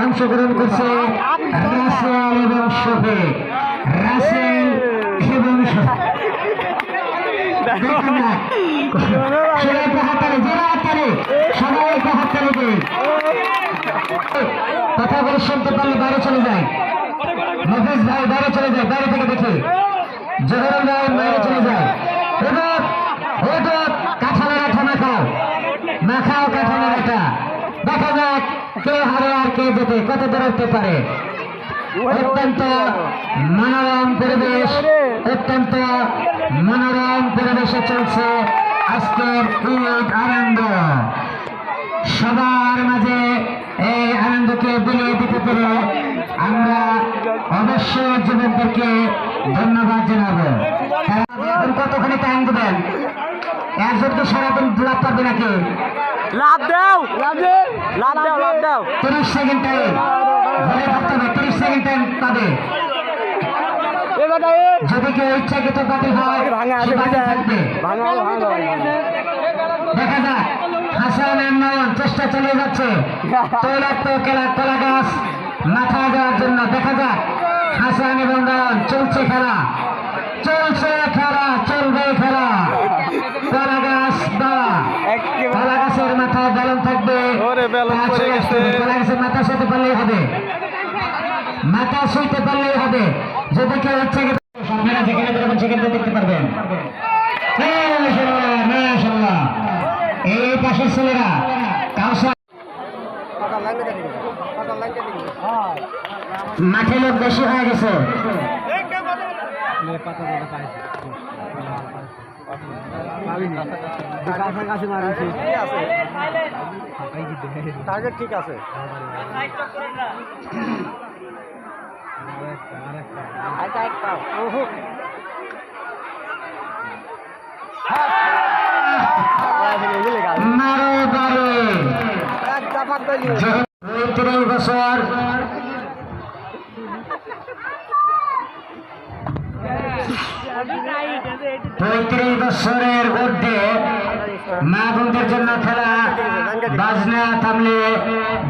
অংশগ্রহণ করছে রাসেল এবং শফিক। রাসেল এবং কথা বলে শুনতে পারলে বাইরে চলে যায়। মফিজ ভাই বাইরে চলে যায়, বাইরে থেকে দেখে জহরুল ভাই বাইরে চলে যায়। কাঁঠালের আঠা মাখাও, মাখাও কাঁঠালের আঠা। দেখা যাক কে হারে আর কে যেতে, কত দূর উঠতে পারে। অত্যন্ত মনোরম পরিবেশ, অত্যন্ত মনোরম পরিবেশে চলছে আজকের ঈদ আনন্দ। সবার মাঝে এই আনন্দকে বিলিয়ে দিতে পেরে আমরা অবশ্যই যুবকদেরকে ধন্যবাদ জানাবো। কতখানি টাইম দেবেন? একজনকে সারাদিন লাভ পাবে নাকি? লাভ দাও, লাভ দাও, লাভ দাও, লাভ দাও। 30 সেকেন্ড টাইম ধরে থাকতে হবে, 30 সেকেন্ড টাইম পাবে। যদি কেউ ইচ্ছাকৃত পাতি হয় থাকবে। দেখা যাক হাসান নয়ন চেষ্টা চালিয়ে যাচ্ছে তৈলাক্ত কলা গাছ মাথা দেওয়ার জন্য। দেখা যাক হাসান এবং নয়ন চলছে খেলা, চলছে খেলা, চলবে খেলা। কলা গাছ দেওয়া, কলা গাছের মাথায় বেলুন থাকবে, কলা গাছের মাথা শুতে পারলেই হবে, মাথা শুইতে পারলেই হবে। যদি কেউ ইচ্ছাকৃত আপনারা যেখানে দেখবেন সেখানে দেখতে পারবেন। এই পাশের ছেলেরা মাঠে লোক বেশি হয়ে গেছে। টার্গেট ঠিক আছে। মারো বারো ৩৫ বছর বছরের ঊর্ধ্বে মা বোনদের জন্য খেলা। বাজনা থামলে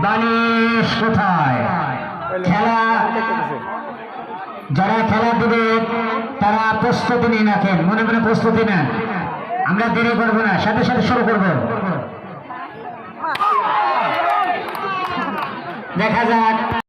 বালিশ কোথায়? খেলা যারা খেলা দেবে তারা প্রস্তুতি নিয়ে রাখেন, মনে মনে প্রস্তুতি নেন। আমরা দেরি করবো না, সাথে সাথে শুরু করব। দেখা যাক